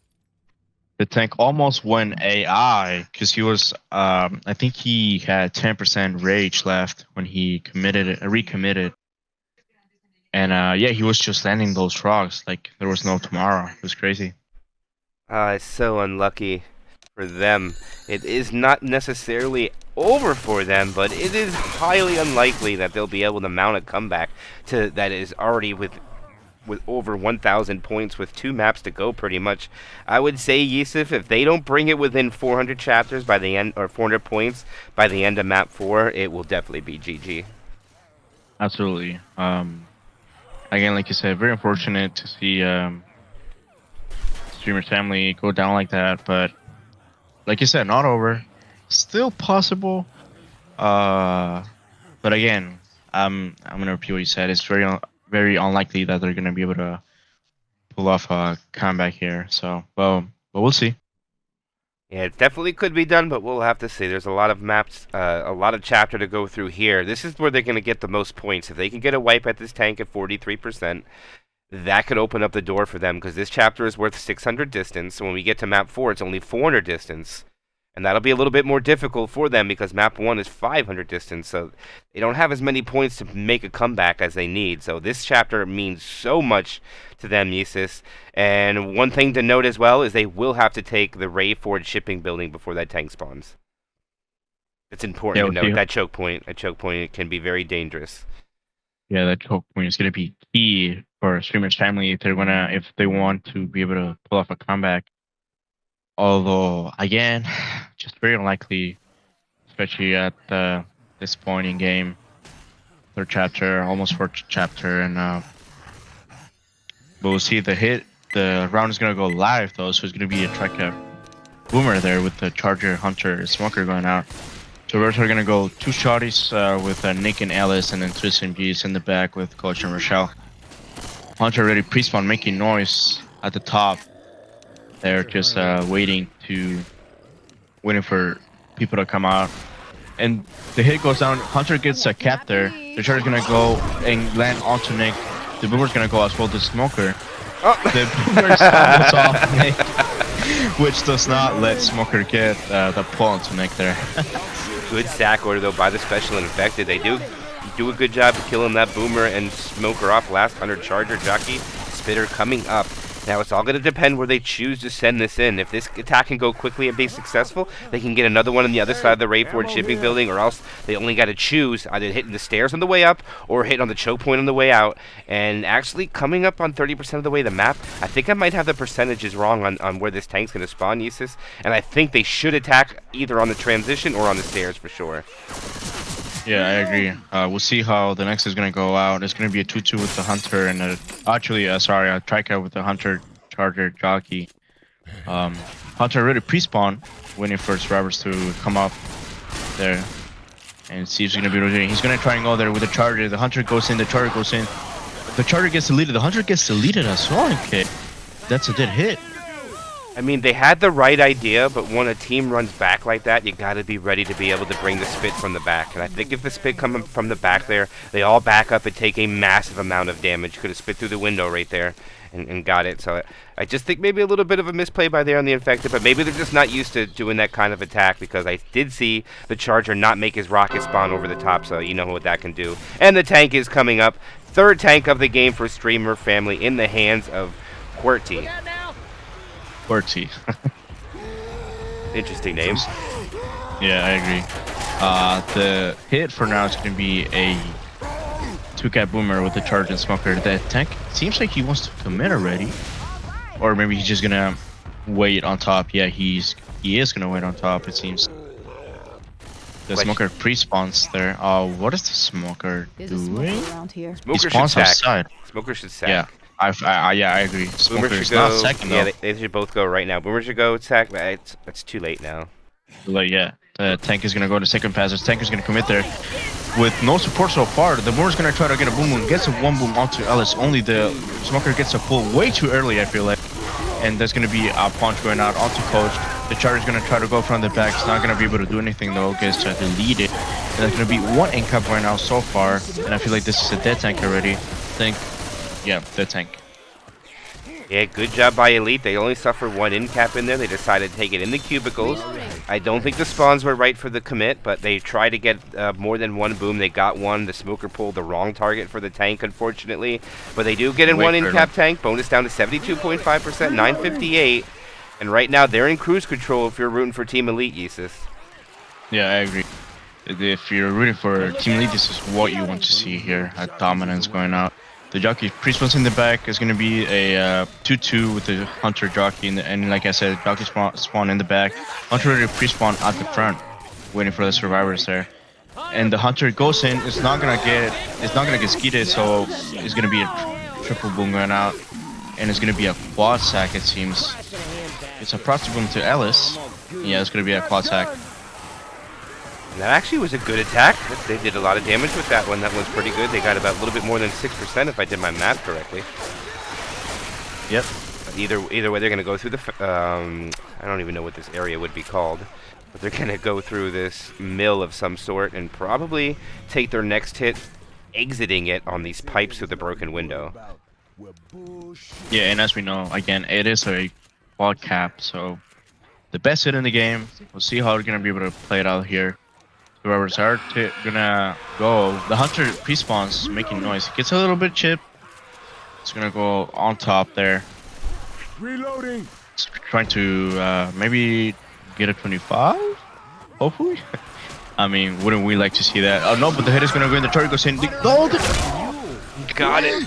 The tank almost went AI because he was, I think he had 10% rage left when he recommitted. And yeah, he was just landing those rocks like there was no tomorrow. It was crazy. It's so unlucky for them. It is not necessarily over for them, but it is highly unlikely that they'll be able to mount a comeback to that is already with over 1,000 points with 2 maps to go pretty much. I would say, Yusuf, if they don't bring it within 400 chapters by the end, or 400 points by the end of map 4, it will definitely be GG. Absolutely. Again, like you said, very unfortunate to see Streamer's family go down like that, but like you said, not over. Still possible. But again, I'm gonna repeat what you said. It's very unlikely that they're gonna be able to pull off a comeback here. So, well, but we'll see. Yeah, it definitely could be done, but we'll have to see. There's a lot of maps, a lot of chapter to go through here. This is where they're going to get the most points. If they can get a wipe at this tank at 43%, that could open up the door for them, because this chapter is worth 600 distance. So when we get to map 4, it's only 400 distance. And that'll be a little bit more difficult for them because map 1 is 500 distance, so they don't have as many points to make a comeback as they need. So this chapter means so much to them, Yisus. And one thing to note as well is they will have to take the Ray Ford shipping building before that tank spawns. It's important to note that choke point. A choke point can be very dangerous. Yeah, that choke point is gonna be key for Streamer's family if they want to be able to pull off a comeback. Although, again, just very unlikely, especially at this point in game. 3rd chapter, almost 4th chapter, and but we'll see the hit. The round is going to go live, though, so it's going to be a track boomer there with the Charger, Hunter, Smoker going out. So we're going to go 2 shotties with Nick and Alice, and then 2 SMGs in the back with Coach and Rochelle. Hunter already pre-spawn making noise at the top. They're just waiting for people to come out, and the hit goes down. Hunter gets a cap there. The Charger's gonna go and land onto Nick. The Boomer's gonna go as well to Smoker. Oh. The Boomer stumbles off Nick, which does not let Smoker get the pull onto Nick there. Good sack order though by the Special Infected. They do a good job of killing that Boomer and Smoker off last under Charger Jockey. Spitter coming up. Now, it's all going to depend where they choose to send this in. If this attack can go quickly and be successful, they can get another one on the other side of the Rayford shipping building, or else they only got to choose either hitting the stairs on the way up or hit on the choke point on the way out. And actually, coming up on 30% of the way the map, I think I might have the percentages wrong on where this tank's going to spawn, Yisus. And I think they should attack either on the transition or on the stairs for sure. Yeah, I agree. We'll see how the next is going to go out. It's going to be a 2-2 with the Hunter and a trikeout with the Hunter Charger Jockey. Hunter already pre-spawn, waiting for his robbers to come up there and see if he's going to be able to do it. He's going to try and go there with the Charger. The Hunter goes in, the Charger goes in. The Charger gets deleted. The Hunter gets deleted as well. Okay. That's a dead hit. I mean, they had the right idea, but when a team runs back like that, you got to be ready to be able to bring the spit from the back. And I think if the spit coming from the back there, they all back up and take a massive amount of damage. Could have spit through the window right there and got it. So I just think maybe a little bit of a misplay by there on the Infected, but maybe they're just not used to doing that kind of attack, because I did see the Charger not make his rocket spawn over the top, so you know what that can do. And the tank is coming up. 3rd tank of the game for Streamer family in the hands of QWERTY. QWERTY. Interesting name. Yeah, I agree. The hit for now is going to be a 2-cap Boomer with the Charge and Smoker. The tank seems like he wants to commit already. Or maybe he's just going to wait on top. Yeah, he is going to wait on top, it seems. The Smoker pre-spawns there. What is the Smoker doing? Smoker He spawns outside. Smoker should sack. Yeah. I agree. Boomer should not go. second, Yeah, though. they should both go right now. Boomer should go attack, but it's too late now. Like, yeah, the tank is gonna go to second pass. The tank is gonna commit there with no support so far. The Boomer's gonna try to get a boom boom, gets a 1 boom onto Ellis. Only the Smoker gets a pull way too early, I feel like. And there's gonna be a punch going out onto Coach. The Charger's gonna try to go from the back. It's not gonna be able to do anything though. Gets to delete it. And there's gonna be 1 incap right now so far. And I feel like this is a dead tank already. Yeah, dead tank. Yeah, good job by Elite. They only suffered 1 in-cap in there. They decided to take it in the cubicles. I don't think the spawns were right for the commit, but they tried to get more than 1 boom. They got 1. The Smoker pulled the wrong target for the tank, unfortunately. But they do get in 1 in-cap tank. Bonus down to 72.5%, 958. And right now, they're in cruise control if you're rooting for Team Elite, Yisus. Yeah, I agree. If you're rooting for Team Elite, this is what you want to see here. Dominance going out. The jockey pre-spawns in the back is going to be a 2-2 with the Hunter jockey, and like I said, jockey spawn in the back. Hunter already pre-spawn at the front, waiting for the survivors there. And the Hunter goes in. It's not gonna get skeeted, so it's gonna be a triple boom going out, and it's gonna be a quad sack. It seems. It's a proxy boom to Ellis. Yeah, it's gonna be a quad sack. And that actually was a good attack. They did a lot of damage with that one. That one's pretty good. They got about a little bit more than 6% if I did my math correctly. Yep. But either way, they're going to go through the... I don't even know what this area would be called. But they're going to go through this mill of some sort and probably take their next hit exiting it on these pipes through the broken window. Yeah, and as we know, again, it is a quad cap, so the best hit in the game. We'll see how we're going to be able to play it out here. Whoever's gonna go. The Hunter pre-spawns making noise. Gets a little bit chip. It's gonna go on top there. Reloading. It's trying to maybe get a 25. Hopefully. I mean, wouldn't we like to see that? Oh no, but the hit is gonna go in. The target goes in. Got it.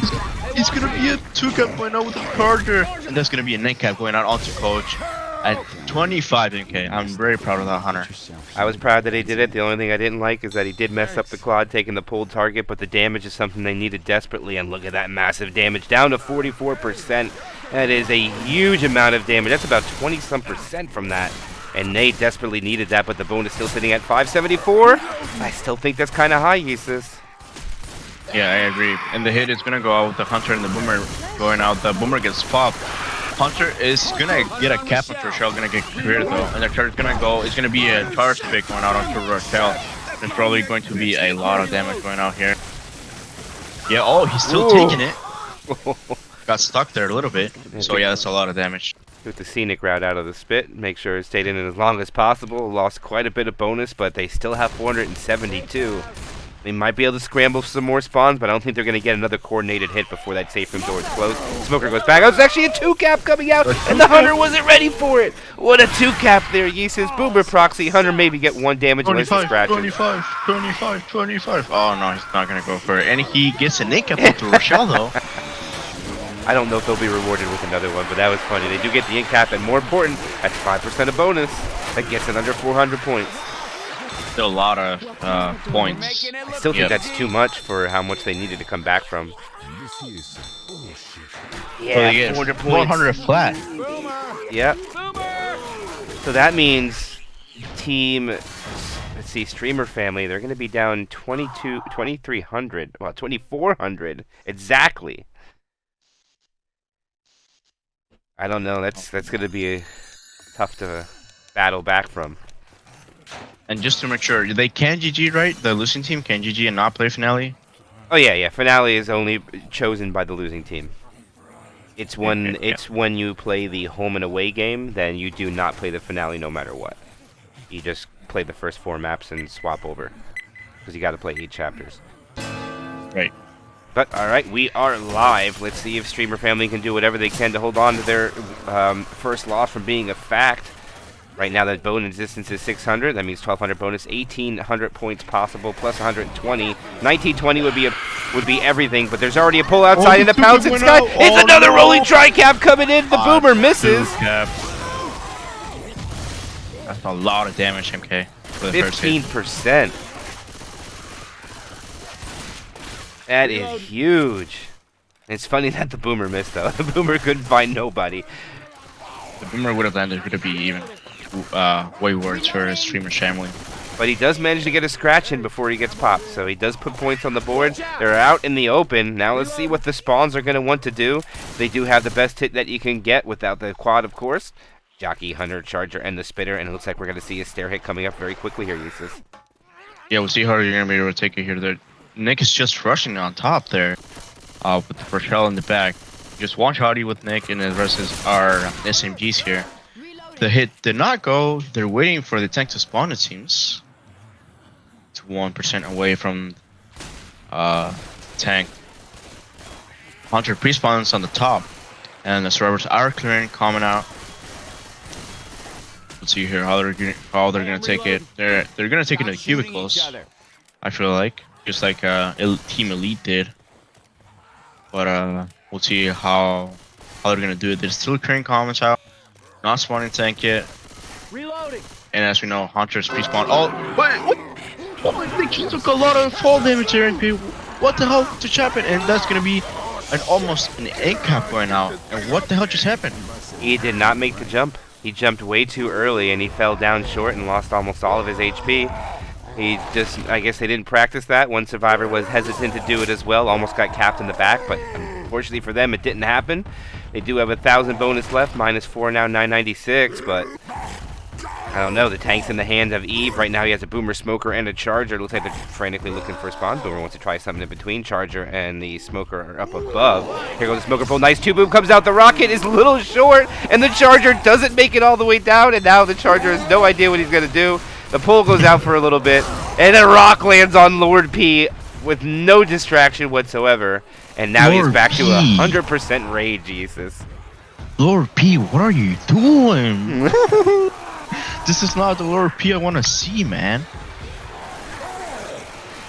It's gonna be a 2-cap going out with the Charger, and that's gonna be a 9-cap going out onto Coach. At 25 MK, I'm very proud of that Hunter. I was proud that he did it. The only thing I didn't like is that he did mess up the quad taking the pulled target, but the damage is something they needed desperately, and look at that massive damage, down to 44%. That is a huge amount of damage. That's about 20-some% from that, and they desperately needed that, but the bonus still sitting at 574. I still think that's kind of high, Yisus. Yeah, I agree. And the hit is going to go out with the Hunter and the Boomer going out. The Boomer gets popped. Hunter is gonna get a cap on Rochelle, gonna get cleared though, and the charge is gonna go. It's gonna be a charge pick going out onto Rochelle. There's probably going to be a lot of damage going out here. Yeah, oh, he's still taking it. Got stuck there a little bit. So yeah, that's a lot of damage. With the scenic route out of the spit, make sure it stayed in as long as possible. Lost quite a bit of bonus, but they still have 472. They might be able to scramble some more spawns, but I don't think they're going to get another coordinated hit before that safe room door is closed. Smoker goes back. Oh, it's actually a 2-cap coming out, and the Hunter wasn't ready for it. What a 2-cap there, Yisus. Boomer proxy. Hunter maybe get 1 damage unless he scratches. 25. Oh, no, he's not going to go for it. And he gets a 8-cap onto Rochelle, though. I don't know if they'll be rewarded with another one, but that was funny. They do get the in-cap, and more important, that's 5% of bonus. That gets it under 400 points. Still a lot of points. I still think that's too much for how much they needed to come back from. Yeah, 400 points. 400 flat. Yep. So that means team, let's see, Streamer Family, they're going to be down 2,300, well, 2,400 exactly. I don't know. That's going to be tough to battle back from. And just to make sure, they can GG, right? The losing team can GG and not play finale? Oh yeah. Finale is only chosen by the losing team. It's when when you play the home and away game, then you do not play the finale no matter what. You just play the first 4 maps and swap over, because you got to play 8 chapters. Right. But all right, we are live. Let's see if Streamer Family can do whatever they can to hold on to their first loss from being a fact. Right now, that bonus distance is 600. That means 1,200 bonus, 1,800 points possible, plus 120. 1,920 would be everything, but there's already a pull outside in the pouncing sky. It's another rolling tri-cap coming in. The Boomer misses. That's a lot of damage, MK. 15%. That is huge. It's funny that the Boomer missed, though. The Boomer couldn't find nobody. The Boomer would have landed, would be even way worse for his Streamer family. But he does manage to get a scratch in before he gets popped, so he does put points on the board. They're out in the open. Now let's see what the spawns are going to want to do. They do have the best hit that you can get without the quad, of course. Jockey, Hunter, Charger, and the Spitter, and it looks like we're going to see a stair hit coming up very quickly here, Yisus. Yeah, we'll see how you're going to be able to take it here. Nick is just rushing on top there with the Rochelle in the back. Just one shotty with Nick and the rest is our SMGs here. The hit did not go. They're waiting for the tank to spawn, it seems. It's 1% away from tank. Hunter pre-spawns on the top. And the survivors are clearing, coming out. Let's see here how they're gonna take it. They're gonna take it to the cubicles. I feel like just like Team Elite did. But we'll see how they're gonna do it. There's still clearing comments out. Not spawning tank yet. Reloading. And as we know, Hunter's pre-spawn. Oh, wait, what? Oh, they just took a lot of fall damage there, MP. What the hell just happened? And that's gonna be almost an egg cap going out. And what the hell just happened? He did not make the jump. He jumped way too early and he fell down short and lost almost all of his HP. I guess they didn't practice that. One survivor was hesitant to do it as well, almost got capped in the back, but unfortunately for them, it didn't happen. They do have 1,000 bonus left, -4 now, 996, but I don't know. The tank's in the hands of Eve. Right now he has a Boomer, Smoker, and a Charger. Looks like they're frantically looking for a spawn. Boomer wants to try something in between. Charger and the Smoker are up above. Here goes the Smoker pull. Nice 2-boom comes out. The rocket is a little short, and the Charger doesn't make it all the way down, and now the Charger has no idea what he's going to do. The pull goes out for a little bit, and a rock lands on Lord P with no distraction whatsoever. And now he's back to 100% rage, Jesus. Lord P, what are you doing? This is not the Lord P I want to see, man.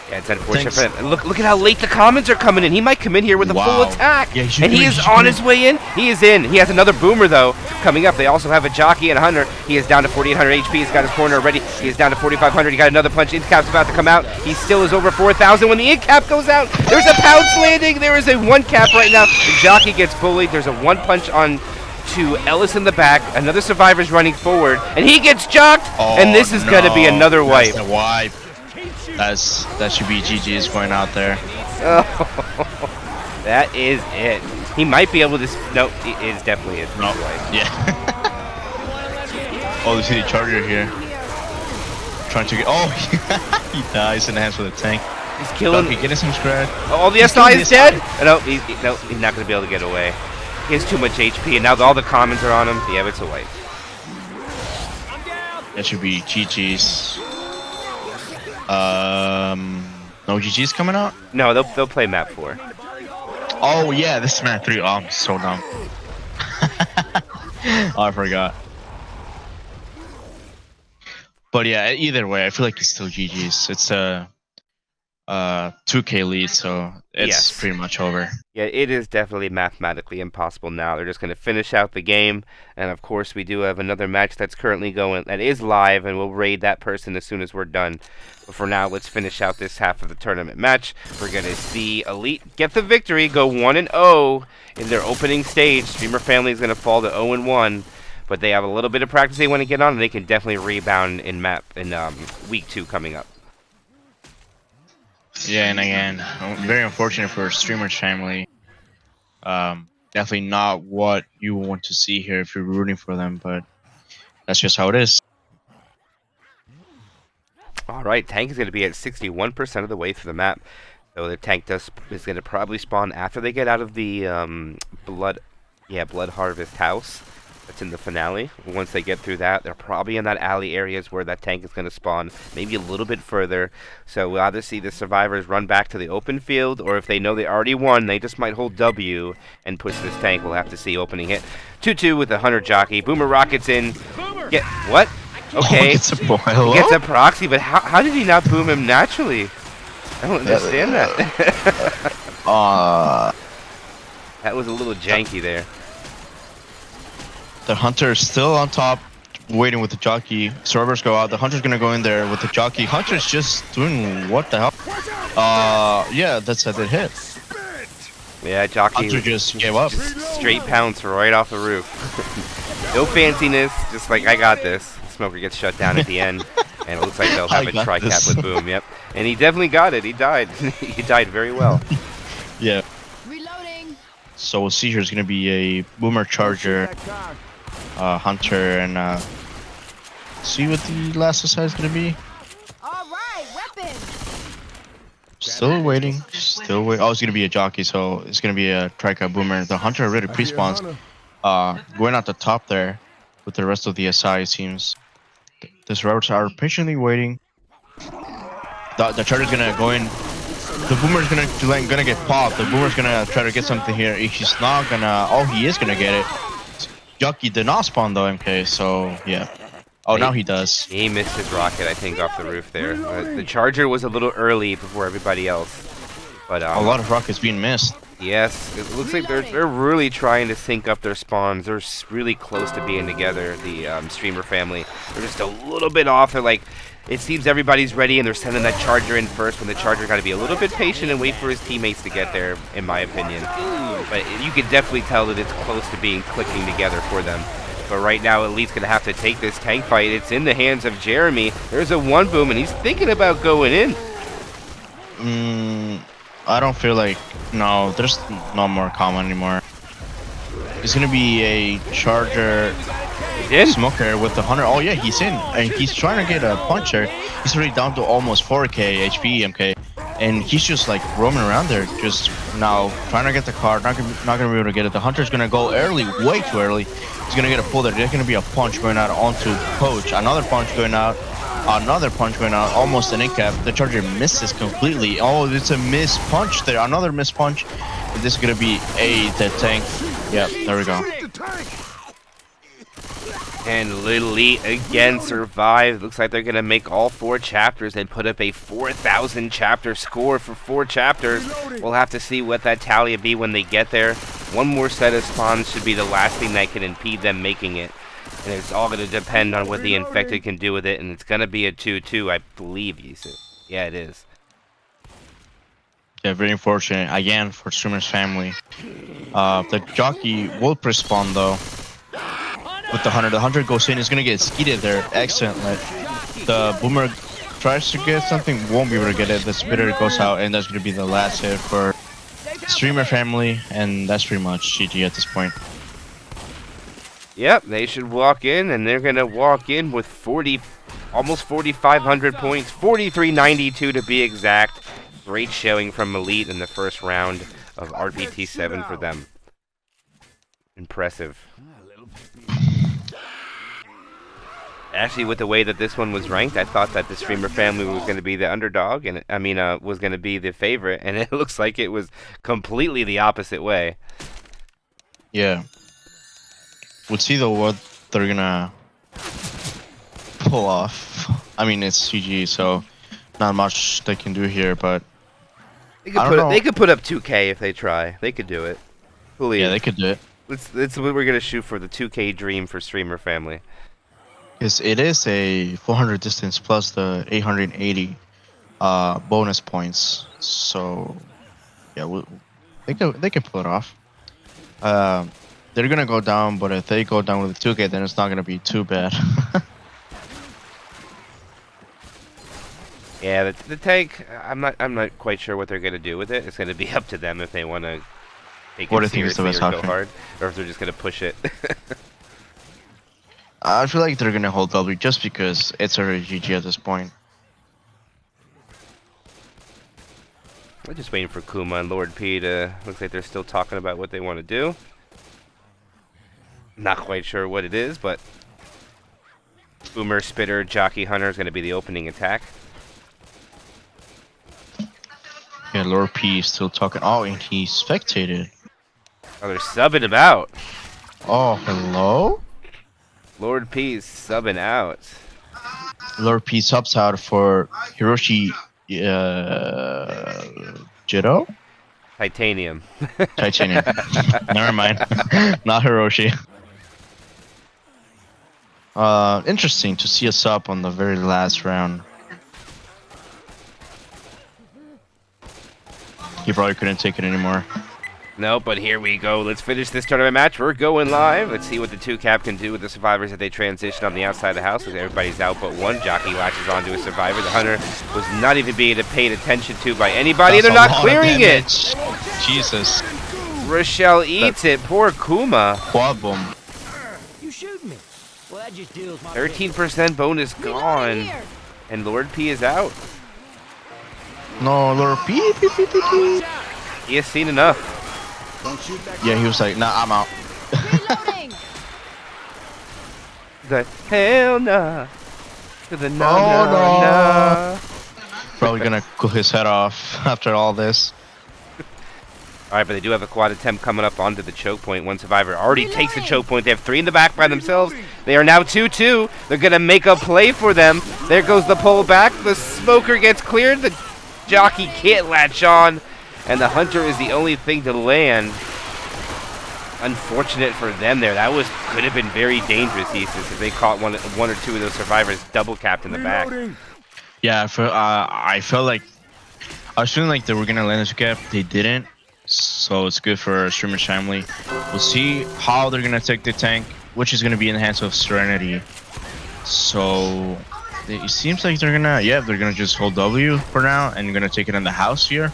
Yeah, it's unfortunate for him. Look at how late the comments are coming in. He might come in here with a full attack. Yeah, and he is on his way in. He is in. He has another Boomer, though, coming up. They also have a Jockey and a Hunter. He is down to 4,800 HP. He's got his corner already. He is down to 4,500. He got another punch. Incap's about to come out. He still is over 4,000. When the Incap goes out, there's a pounce landing. There is a 1-cap right now. The Jockey gets bullied. There's a 1-punch on to Ellis in the back. Another survivor's running forward, and he gets jocked. And this is going to be another wipe. That's the wipe. That should be GG's going out there. Oh, that is it. He might be able to. No, it is definitely his wipe. Yeah. Oh, you see the Charger here. Trying to get. Oh, he dies in the hands with a tank. He's killing. Ducky, getting some scratch. Oh, the SI is dead. No, he's not going to be able to get away. He has too much HP, and now all the commons are on him. Yeah, it's a wipe. That should be GG's. No GG's coming out? No, they'll play map 4. Oh yeah, this is map 3. Oh, I'm so dumb. Oh, I forgot. But yeah, either way, I feel like it's still GG's. It's a 2K lead, so it's pretty much over. Yeah, it is definitely mathematically impossible now. They're just going to finish out the game, and of course we do have another match that's currently going, that is live, and we'll raid that person as soon as we're done. But for now, let's finish out this half of the tournament match. We're going to see Elite get the victory, go 1-0 in their opening stage. Streamer Family is going to fall to 0-1, but they have a little bit of practice they want to get on, and they can definitely rebound in week 2 coming up. Yeah, and again, very unfortunate for Streamer's Family. Definitely not what you want to see here if you're rooting for them, but that's just how it is. All right, tank is going to be at 61% of the way through the map. So the tank is going to probably spawn after they get out of the blood harvest house. That's in the finale. Once they get through that, they're probably in that alley areas where that tank is going to spawn, maybe a little bit further. So we'll either see the survivors run back to the open field, or if they know they already won, they just might hold W and push this tank. We'll have to see opening hit. 2-2 with the Hunter Jockey. Boomer rockets in. Get what? Okay. It's a boy. He gets a proxy, but how did he not boom him naturally? I don't understand that. That was a little janky there. The Hunter is still on top, waiting with the Jockey. Servers go out. The Hunter's gonna go in there with the Jockey. Hunter's just doing what the hell? Yeah, that's a good hit. Yeah, Jockey Hunter just gave up. Straight pounce right off the roof. No fanciness, just like I got this. Smoker gets shut down at the end, and it looks like they'll have a tri-cap with Boom. Yep, and he definitely got it. He died. He died very well. Yeah. Reloading. So we'll see. Here's gonna be a Boomer Charger, Hunter, and see what the last side is gonna be. All right, weapon. Still waiting. Still wait. Oh, it's gonna be a Jockey, so it's gonna be a tri-cap Boomer. The Hunter already pre-spawns. Going out the top there with the rest of the SI teams. The survivors are patiently waiting. The Charger's gonna go in. The Boomer's gonna get popped. The Boomer's gonna try to get something here. He's not gonna. Oh, he is gonna get it. Jockey did not spawn though, MK. So yeah, Oh, now he does. He missed his rocket, I think, off the roof there. The charger was a little early before everybody else. But A lot of rockets being missed. yes, it looks like they're really trying to sync up their spawns. They're really close to being together, the streamer family. They're just a little bit off. They're like, it seems everybody's ready, and they're sending that charger in first when the charger got to be a little bit patient and wait for his teammates to get there, in my opinion. But you can definitely tell that it's close to being clicking together for them. But right now, Elite's going to have to take this tank fight. It's in the hands of Jeremy. There's a one boom, and he's thinking about going in. I don't feel like... No, there's no more common anymore. It's going to be a charger smoker with the 100. Oh, yeah, he's in. And he's trying to get a puncher. He's already down to almost 4k HP MK. And he's just like roaming around there, just now trying to get the card. Not gonna be able to get it. The hunter's gonna go early, way too early. He's gonna get a pull there. There's gonna be a punch going out onto Coach. Another punch going out. Another punch going out. Almost an in-cap. The charger misses completely. Oh, it's a missed punch there. Another missed punch. This is gonna be the tank. Yep, there we go. And Elite again survived. Looks like they're going to make all 4 chapters and put up a 4,000 chapter score for 4 chapters. We'll have to see what that tally will be when they get there. One more set of spawns should be the last thing that can impede them making it. And it's all going to depend on what the infected can do with it. And it's going to be a 2-2, I believe, Yisus. Yeah, it is. Yeah, very unfortunate. Again, for Streamer's family. The jockey will respawn, though. With the 100. The 100 goes in. It's going to get skeeted there. Excellent. The Boomer tries to get something. Won't be able to get it. The Spitter goes out. And that's going to be the last hit for Streamer family. And that's pretty much GG at this point. Yep, they should walk in. And they're going to walk in with almost 4,500 points. 4,392 to be exact. Great showing from Elite in the first round of RPT7 for them. Impressive. Actually, with the way that this one was ranked, I thought that the Streamer family was going to be the underdog, and was going to be the favorite, and it looks like it was completely the opposite way. Yeah. We'll see though what they're gonna pull off. I mean, it's CG, so not much they can do here, but they could put up 2K if they try. They could do it. Yeah, they could do it. That's what we're gonna shoot for, the 2K dream for Streamer family. It is a 400 distance plus the 880 bonus points. So yeah, they can pull it off. They're gonna go down, but if they go down with the 2K, then it's not gonna be too bad. Yeah, the tank. I'm not quite sure what they're gonna do with it. It's gonna be up to them if they want to take it seriously or go hard, or if they're just gonna push it. I feel like they're gonna hold W just because it's already GG at this point. We're just waiting for Kuma and Lord P to. Looks like they're still talking about what they want to do. Not quite sure what it is, but Boomer, Spitter, Jockey, Hunter is going to be the opening attack. Yeah, Lord P is still talking. Oh, and he spectated. Oh, they're subbing him out. Oh, hello? Lord P is subbing out. Lord P subs out for Hiroshi Jiro? Titanium. Titanium. Never mind. Not Hiroshi. Interesting to see a sub on the very last round. He probably couldn't take it anymore. No, but here we go. Let's finish this tournament match. We're going live. Let's see what the 2-cap can do with the survivors as they transition on the outside of the house. Everybody's out but one. Jockey latches onto a survivor. The Hunter was not even being paid attention to by anybody. They're not clearing it. Jesus. Rochelle eats it. Poor Kuma. Quad boom. You shoot me. Well, that just deals my 13% bonus gone. And Lord P is out. No, Lord P. He has seen enough. Yeah, he was like, nah, I'm out. The hell nah. To the no, Oh, no, no. no. Probably gonna cool his head off after all this. Alright, but they do have a quad attempt coming up onto the choke point. One survivor already takes the choke point. They have 3 in the back by themselves. They are now 2-2. They're going to make a play for them. There goes the pull back. The smoker gets cleared. The jockey can't latch on. And the hunter is the only thing to land. Unfortunate for them there. That could have been very dangerous, Yisus, if they caught one or two of those survivors double capped in the back. Yeah, I felt like I was feeling like they were gonna land this cap. They didn't, so it's good for Streamer's family. We'll see how they're gonna take the tank, which is gonna be in the hands of Serenity. So it seems like they're gonna just hold W for now, and gonna take it in the house here.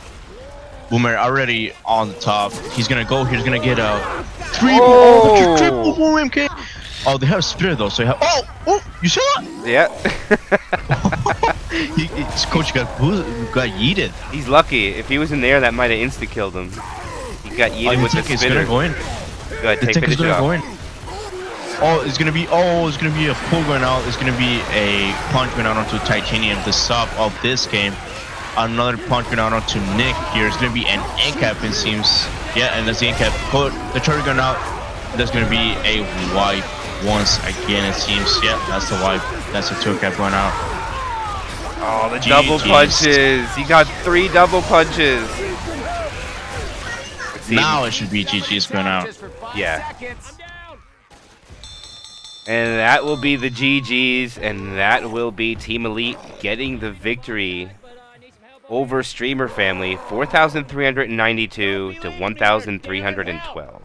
Boomer already on the top. He's gonna go. He's gonna get a triple MK. Oh, they have spirit though, so you have. Oh, you saw it? Yeah. His coach got yeeted. He's lucky. If he was in there, that might have insta killed him. He got yeeted with the spinner. Go in. Go ahead, take finish off. Go in. Oh, it's gonna be a pull going out. It's gonna be a punch going out onto Titanium, the sub of this game. Another punch going out onto Nick here. It's gonna be an end cap, it seems. Yeah, and that's the end cap. The turret going out. There's gonna be a wipe once again, it seems. Yeah, that's the wipe. That's the turret cap going out. Oh, the double punches. He got 3 double punches. Now it should be GG's going out. Yeah. And that will be the GG's, and that will be Team Elite getting the victory over Streamer Family, 4,392 to 1,312.